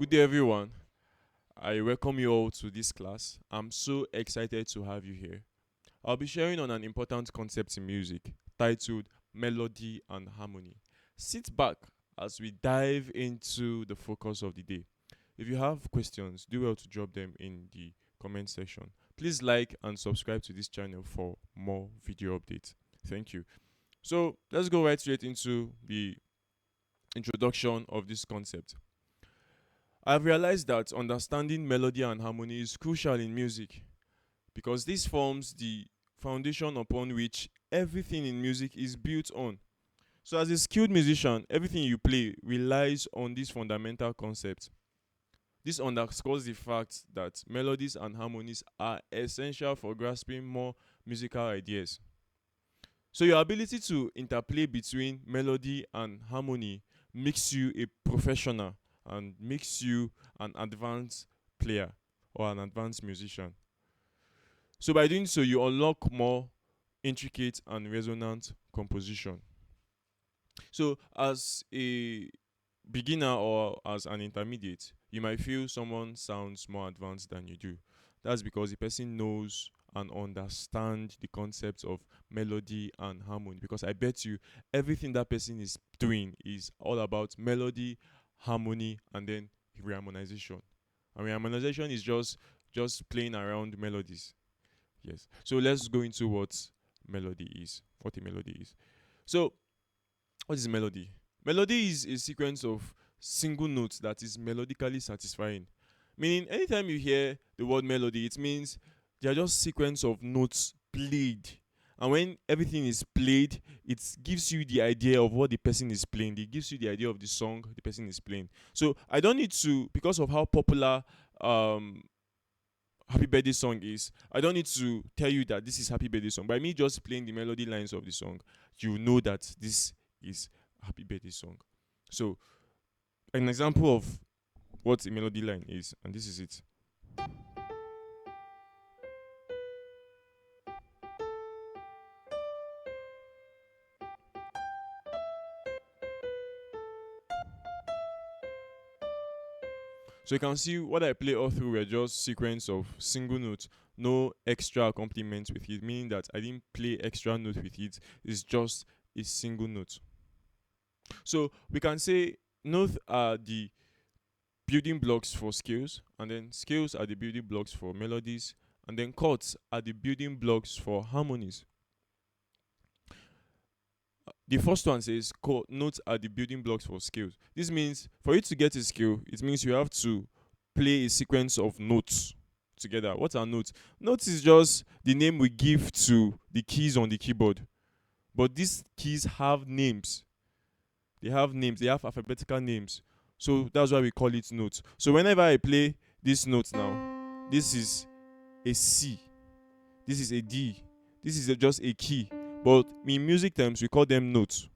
Good day, everyone. I welcome you all to this class. I'm so excited to have you here. I'll be sharing on an important concept in music titled melody and harmony. Sit back as we dive into the focus of the day. If you have questions, do well to drop them in the comment section. Please like and subscribe to this channel for more video updates. Thank you. So let's go right straight into the introduction of this concept. I've realized that understanding melody and harmony is crucial in music because this forms the foundation upon which everything in music is built on. So, as a skilled musician, everything you play relies on this fundamental concept. This underscores the fact that melodies and harmonies are essential for grasping more musical ideas. So, your ability to interplay between melody and harmony makes you a professional and makes you an advanced player or an advanced musician. So by doing so, you unlock more intricate and resonant composition. So as a beginner or as an intermediate, you might feel someone sounds more advanced than you do. That's because the person knows and understands the concepts of melody and harmony. Because I bet you everything that person is doing is all about melody, harmony, and then reharmonization. And reharmonization is just playing around melodies. Yes. So let's go into what melody is. What a melody is. So what is melody? Melody is a sequence of single notes that is melodically satisfying. Meaning anytime you hear the word melody, it means they are just sequence of notes played. And when everything is played, it gives you the idea of what the person is playing. It gives you the idea of the song the person is playing. So I don't need to, because of how popular Happy Birthday song is, I don't need to tell you that this is Happy Birthday song. By me just playing the melody lines of the song, you know that this is Happy Birthday song. So an example of what a melody line is, and this is it. So you can see what I play all through were just sequence of single notes, no extra accompaniment with it, meaning that I didn't play extra note with it. It's just a single note. So we can say notes are the building blocks for scales, and then scales are the building blocks for melodies, and then chords are the building blocks for harmonies. The first one says notes are the building blocks for scales. This means for you to get a scale, it means you have to play a sequence of notes together. What are notes? Notes is just the name we give to the keys on the keyboard. But these keys have names. They have names, they have alphabetical names. So that's why we call it notes. So whenever I play this note now, this is a C, this is a D, this is just a key. But in music terms, we call them notes.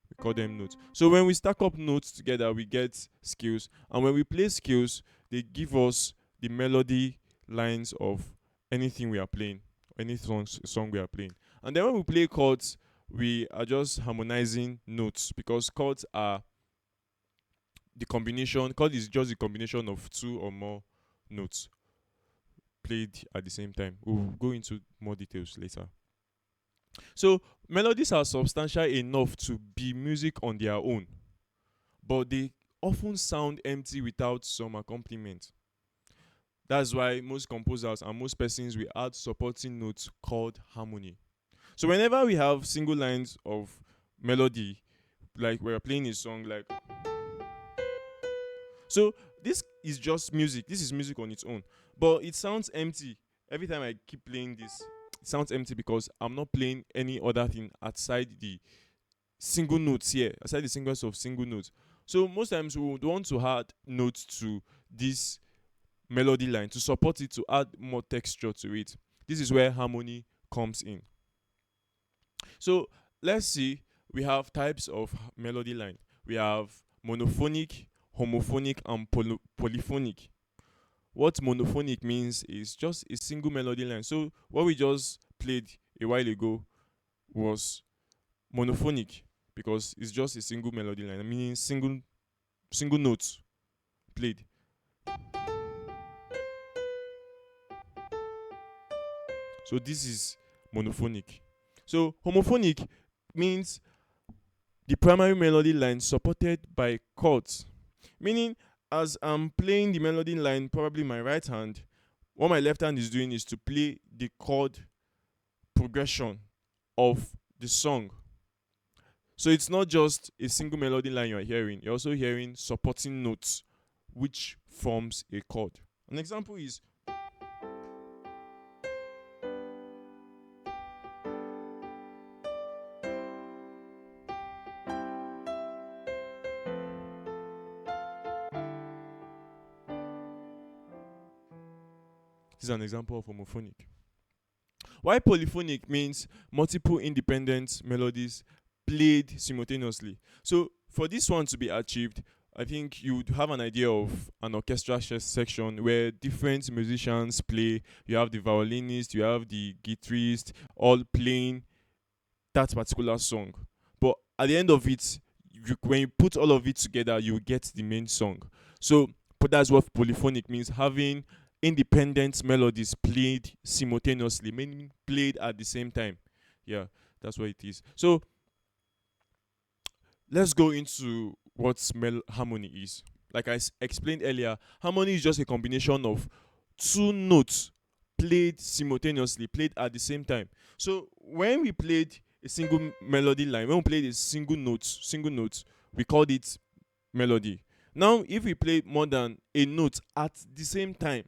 We call them notes. So when we stack up notes together, we get scales. And when we play scales, they give us the melody lines of anything we are playing, any song we are playing. And then when we play chords, we are just harmonizing notes because chords are the combination. Chord is just the combination of two or more notes played at the same time. We'll go into more details later. So melodies are substantial enough to be music on their own, but they often sound empty without some accompaniment. That's why most composers and most persons will add supporting notes called harmony. So whenever we have single lines of melody, like we're playing a song like, so this is just music. This is music on its own, but it sounds empty every time I keep playing this. It sounds empty because I'm not playing any other thing outside the single notes here, aside the sequence of single notes. So most times we would want to add notes to this melody line to support it, to add more texture to it. This is where harmony comes in. So let's see, we have types of melody line. We have monophonic, homophonic, and polyphonic. What monophonic means is just a single melody line. So what we just played a while ago was monophonic because it's just a single melody line, meaning single notes played. So this is monophonic. So homophonic means the primary melody line supported by chords. Meaning, as I'm playing the melody line, probably my right hand, what my left hand is doing is to play the chord progression of the song. So it's not just a single melody line you're hearing, you're also hearing supporting notes which forms a chord. An example is this is an example of homophonic. While polyphonic means multiple independent melodies played simultaneously. So for this one to be achieved, I think you would have an idea of an orchestra section where different musicians play. You have the violinist, you have the guitarist, all playing that particular song. But at the end of it, when you put all of it together, you get the main song. So, but that's what polyphonic means: having independent melodies played simultaneously, meaning played at the same time. Yeah, that's what it is. So let's go into what harmony is. Like I explained earlier, harmony is just a combination of two notes played simultaneously, played at the same time. So when we played a single melody line, when we played a single note, we called it melody. Now, if we play more than a note at the same time,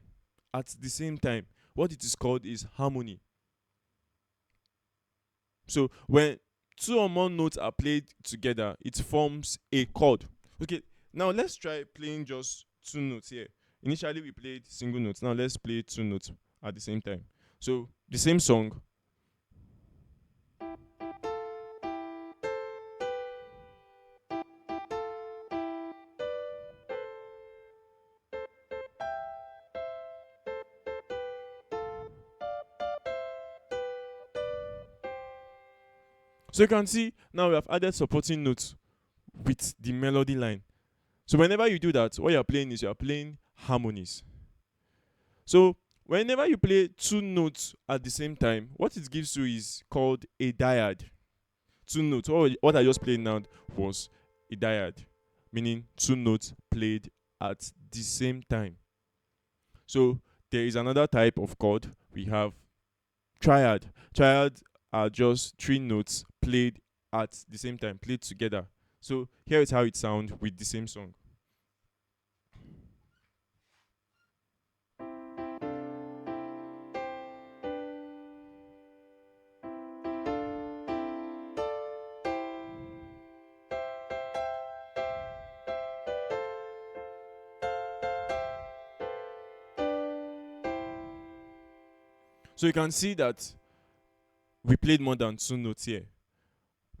what it is called is harmony. So when two or more notes are played together, it forms a chord. Okay, now let's try playing just two notes here. Initially, we played single notes. Now let's play two notes at the same time. So the same song. So you can see now we have added supporting notes with the melody line. So whenever you do that, what you're playing is you're playing harmonies. So whenever you play two notes at the same time, what it gives you is called a dyad. Two notes. What I just played now was a dyad, meaning two notes played at the same time. So there is another type of chord. We have triad. Triad are just three notes played at the same time, played together. So here is how it sounds with the same song. So you can see that we played more than two notes here.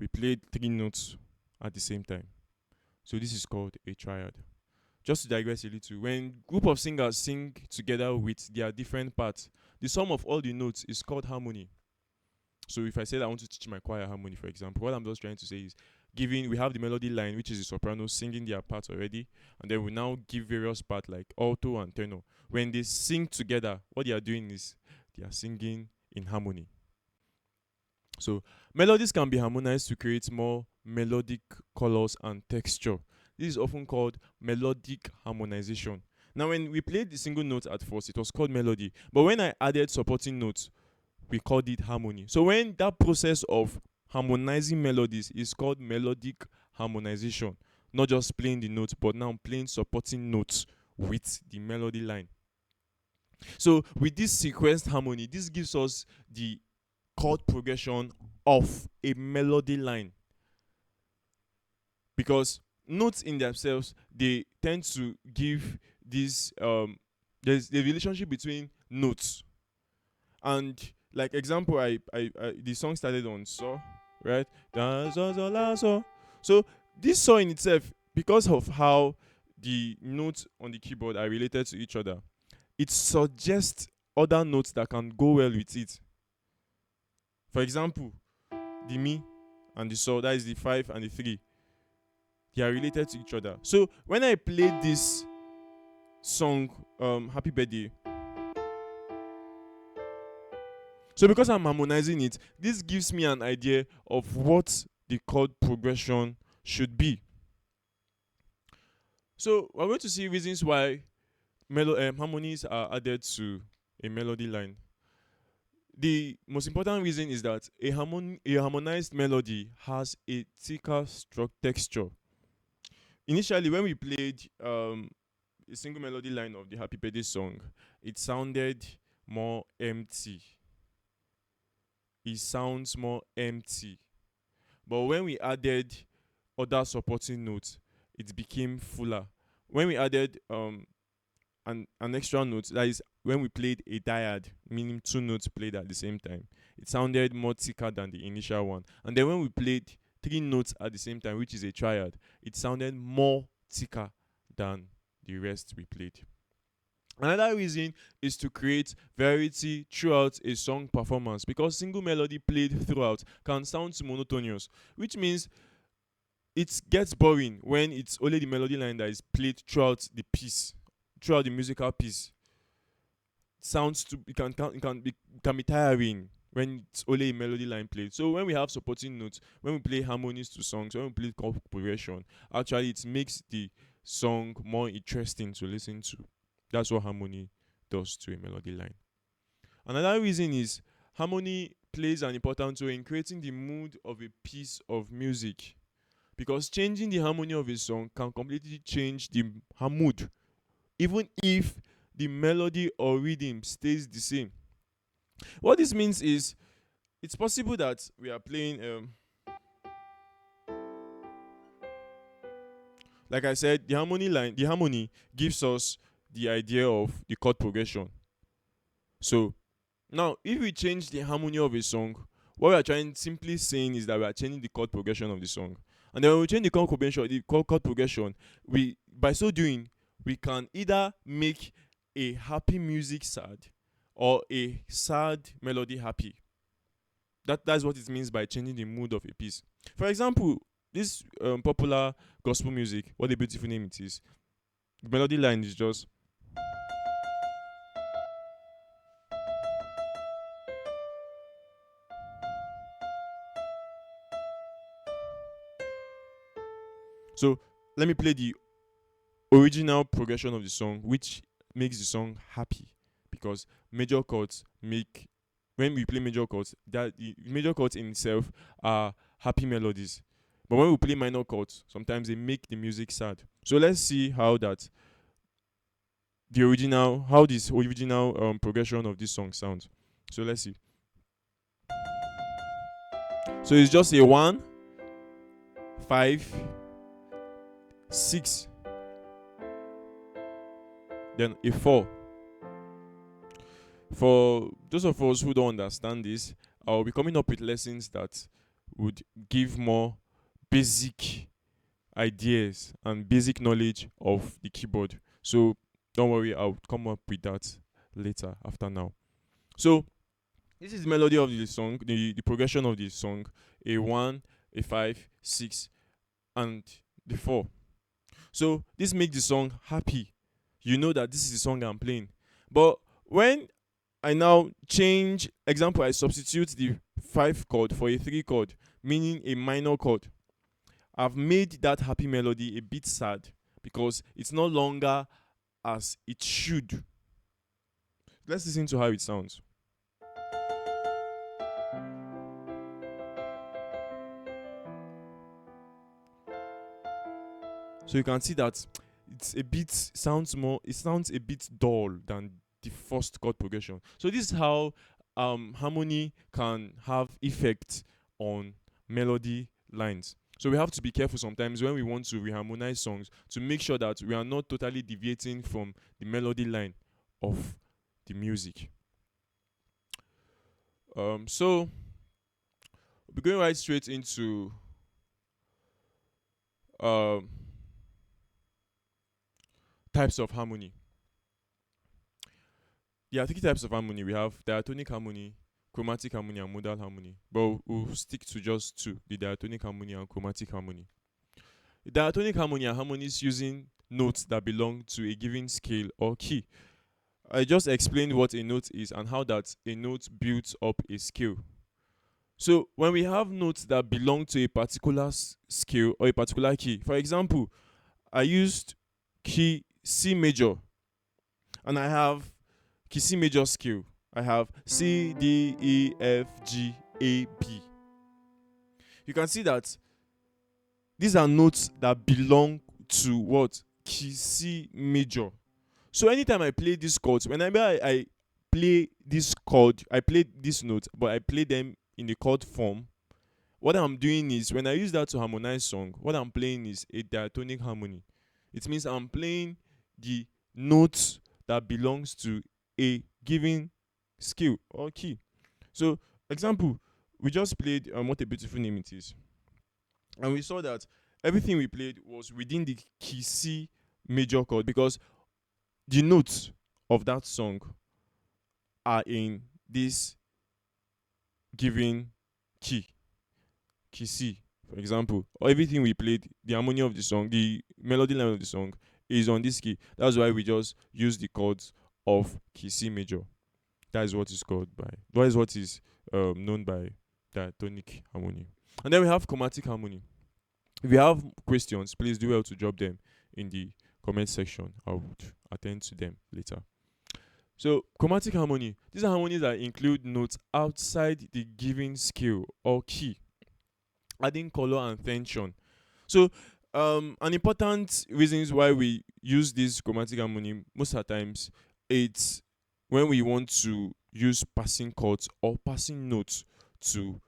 We played three notes at the same time. So this is called a triad. Just to digress a little, when group of singers sing together with their different parts, the sum of all the notes is called harmony. So if I said I want to teach my choir harmony, for example, what I'm just trying to say is we have the melody line, which is the soprano singing their parts already, and then we now give various parts like alto and tenor. When they sing together, what they are doing is they are singing in harmony. So melodies can be harmonized to create more melodic colors and texture. This is often called melodic harmonization. Now, when we played the single note at first, it was called melody. But when I added supporting notes, we called it harmony. So when that process of harmonizing melodies is called melodic harmonization, not just playing the notes, but now playing supporting notes with the melody line. So with this sequenced harmony, this gives us the chord progression of a melody line. Because notes in themselves, they tend to give this there's the relationship between notes. And like example, the song started on so, right? So this saw in itself, because of how the notes on the keyboard are related to each other, it suggests other notes that can go well with it. For example, the mi and the so, that is the 5 and the 3. They are related to each other. So when I played this song Happy Birthday. So because I'm harmonizing it, this gives me an idea of what the chord progression should be. So we're going to see reasons why harmonies are added to a melody line. The most important reason is that a harmonized melody has a thicker texture. Initially, when we played a single melody line of the Happy Birthday song, it sounded more empty. It sounds more empty. But when we added other supporting notes, it became fuller. When we added an extra note, that is when we played a dyad, meaning two notes played at the same time, it sounded more thicker than the initial one. And then when we played three notes at the same time, which is a triad, it sounded more thicker than the rest we played. Another reason is to create variety throughout a song performance, because single melody played throughout can sound monotonous, which means it gets boring when it's only the melody line that is played throughout the piece, throughout the musical piece. It can be tiring when it's only a melody line played. So when we have supporting notes, when we play harmonies to songs, when we play chord progression, actually it makes the song more interesting to listen to. That's what harmony does to a melody line. Another reason is harmony plays an important role in creating the mood of a piece of music, because changing the harmony of a song can completely change the mood, even if the melody or rhythm stays the same. What this means is it's possible that we are playing like I said, the harmony gives us the idea of the chord progression. So now if we change the harmony of a song, what we are trying simply saying is that we are changing the chord progression of the song. And then when we change the chord progression, we by so doing we can either make a happy music sad or a sad melody happy. That's what it means by changing the mood of a piece. For example, this popular gospel music, what a beautiful name it is. The melody line is just so. Let me play the original progression of the song, which makes the song happy, because major chords make when we play major chords, that the major chords in itself are happy melodies. But when we play minor chords, sometimes they make the music sad. So let's see how this original progression of this song sounds. So let's see. So it's just a 1, 5, 6, then a 4. For those of us who don't understand this, I'll be coming up with lessons that would give more basic ideas and basic knowledge of the keyboard. So don't worry, I'll come up with that later after now. So this is the melody of the song, the progression of the song: a 1, a 5, 6, and the 4. So this makes the song happy. You know that this is the song I'm playing. But when I now change, example, I substitute the 5 chord for a 3 chord, meaning a minor chord, I've made that happy melody a bit sad because it's no longer as it should. Let's listen to how it sounds. So you can see that it sounds a bit dull than the first chord progression. So this is how harmony can have effect on melody lines. So we have to be careful sometimes when we want to reharmonize songs to make sure that we are not totally deviating from the melody line of the music. So we're going right straight into types of harmony. There are 3 types of harmony. We have diatonic harmony, chromatic harmony, and modal harmony. But we'll stick to just 2, the diatonic harmony and chromatic harmony. The diatonic harmony are harmonies using notes that belong to a given scale or key. I just explained what a note is and how that a note builds up a scale. So when we have notes that belong to a particular scale or a particular key, for example, I used key C major and I have key C major scale. I have C, D, E, F, G, A, B. You can see that these are notes that belong to what? Key C major. So anytime I play these chords, whenever I play this chord, I play this note, but I play them in the chord form. What I'm doing is when I use that to harmonize song, what I'm playing is a diatonic harmony. It means I'm playing the notes that belongs to a given scale or key. So, example, we just played What a Beautiful Name It Is. And we saw that everything we played was within the key C major chord because the notes of that song are in this given key C, for example, or everything we played, the harmony of the song, the melody line of the song is on this key. That's why we just use the chords of key C major. That is what is called by. That is what is known by diatonic harmony. And then we have chromatic harmony. If you have questions, please do well to drop them in the comment section. I would attend to them later. So, chromatic harmony. These are harmonies that include notes outside the given scale or key, adding color and tension. So, an important reasons why we use this chromatic harmony most of the times, it's when we want to use passing chords or passing notes to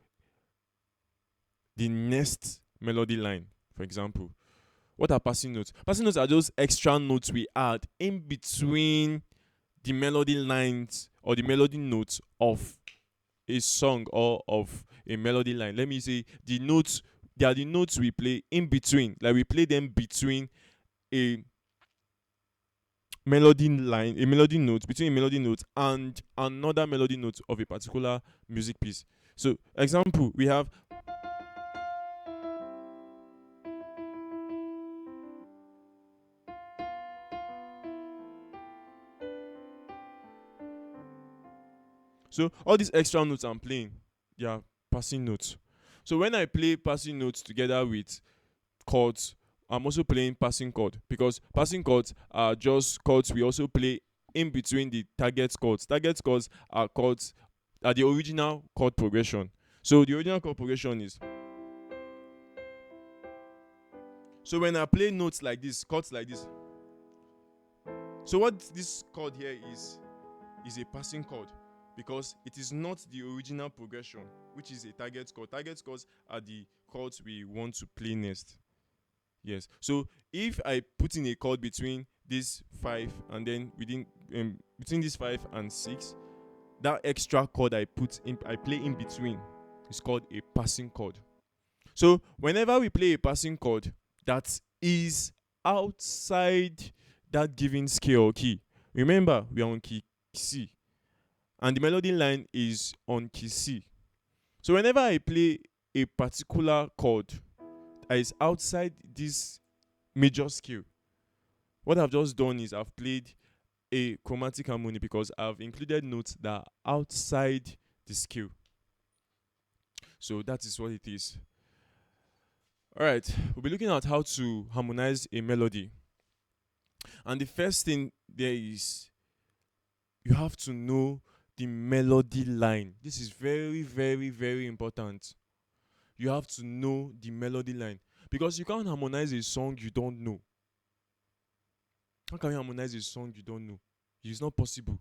the next melody line. For example, what are passing notes? Passing notes are those extra notes we add in between the melody lines or the melody notes of a song or of a melody line. Let me say the notes, they are the notes we play in between. Like we play them between a melody line, a melody note, between a melody note and another melody note of a particular music piece. So, example, we have so all these extra notes I'm playing, they are passing notes. So when I play passing notes together with chords, I'm also playing passing chord because passing chords are just chords we also play in between the target chords. Target chords are chords are the original chord progression. So the original chord progression is. So when I play notes like this, chords like this. So what this chord here is a passing chord because it is not the original progression, which is a target chord. Target chords are the chords we want to play next. Yes. So if I put in a chord between this 5 and then between this 5 and 6, that extra chord I play in between is called a passing chord. So whenever we play a passing chord that is outside that given scale or key, remember we are on key C and the melody line is on key C. So whenever I play a particular chord that is outside this major scale, what I've just done is I've played a chromatic harmony because I've included notes that are outside the scale. So that is what it is. Alright, we'll be looking at how to harmonize a melody. And the first thing there is you have to know the melody line. This is very, very, very important. You have to know the melody line because you can't harmonize a song you don't know. How can you harmonize a song you don't know? It's not possible.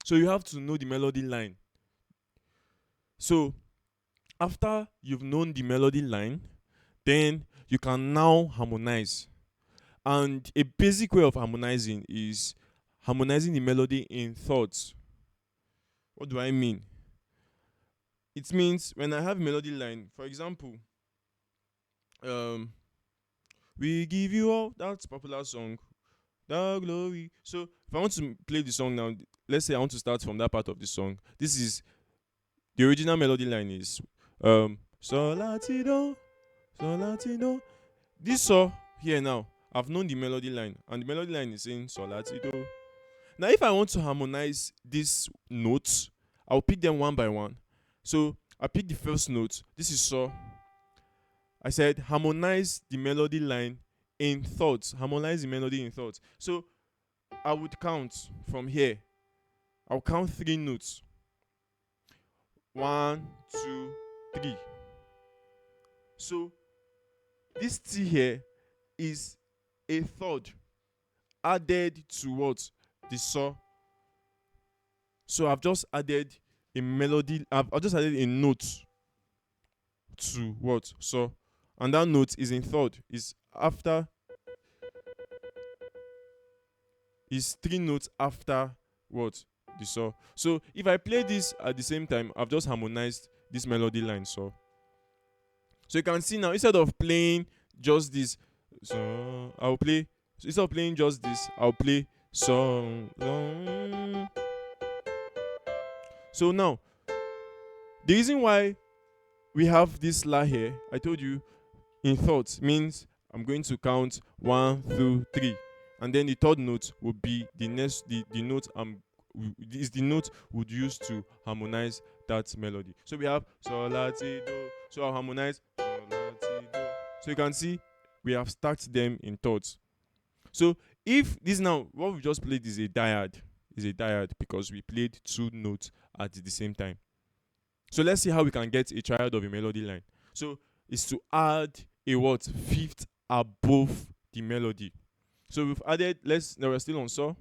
So you have to know the melody line. So after you've known the melody line, then you can now harmonize. And a basic way of harmonizing is harmonizing the melody in thoughts. What do I mean? It means when I have a melody line, for example, we give you all, that's popular song, the glory. So if I want to play the song now, let's say I want to start from that part of the song. This is the original melody line is sol la ti do, sol la ti do. This saw here now, I've known the melody line, and the melody line is saying sol la ti do. Now, if I want to harmonize these notes, I'll pick them one by one. So I pick the first note. This is so. I said harmonize the melody line in thoughts. Harmonize the melody in thoughts. So I would count from here. I'll count 3 notes. 1, 2, 3. So this T here is a third added to what? The saw. So I've just added a melody. I've just added a note to what? So, and that note is in third. Is after. Is 3 notes after what? The saw. So if I play this at the same time, I've just harmonized this melody line. So you can see now, instead of playing just this, so I'll play. So instead of playing just this, I'll play so. So now, the reason why we have this la here, I told you, in thoughts means I'm going to count 1, 2, 3, and then the third note will be the next the note is the note would use to harmonize that melody. So we have sol la ti do. So I'll harmonize sol la ti do. So you can see we have stacked them in thirds. So if this now what we just played is a dyad because we played 2 notes at the same time. So let's see how we can get a triad of a melody line. So it's to add a what? Fifth above the melody. So we've added, now we're still on so.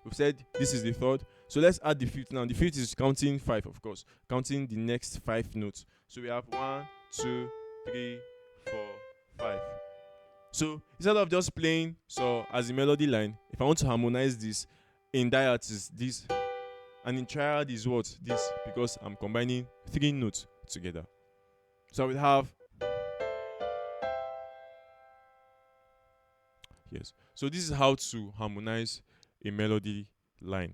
We've said this is the third. So let's add the fifth now. The fifth is counting 5, of course. Counting the next 5 notes. So we have 1, 2, 3, 4, 5. So instead of just playing so as a melody line, if I want to harmonize this, in dyad is this, and in triad is what? This, because I'm combining 3 notes together. So I will have, yes. So this is how to harmonize a melody line.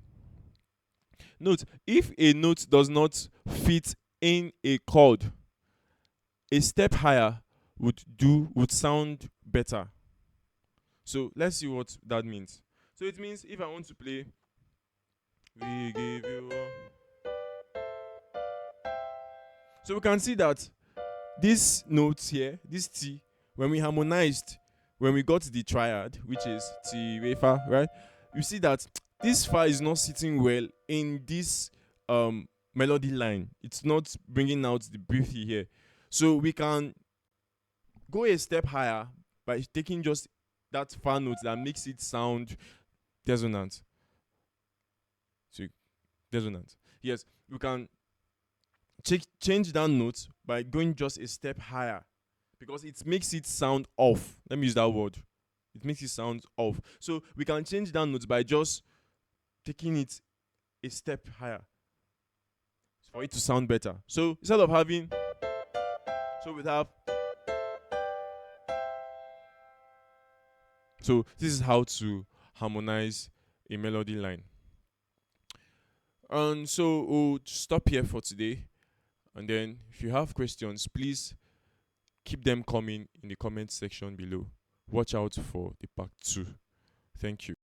Note, if a note does not fit in a chord, a step higher would sound better. So let's see what that means. So it means if I want to play we give you all. So we can see that this note here, this T, when we harmonized, when we got the triad, which is T, Re, Fa, right? You see that this Fa is not sitting well in this melody line. It's not bringing out the breathy here. So we can go a step higher by taking just that Fa note that makes it sound dissonant. So dissonant. Yes, we can change that note by going just a step higher because it makes it sound off. Let me use that word. It makes it sound off. So we can change that note by just taking it a step higher for it to sound better. So instead of having, so we have. So this is how to harmonize a melody line. And so we'll stop here for today. And then if you have questions, please keep them coming in the comment section below. Watch out for the part 2. Thank you.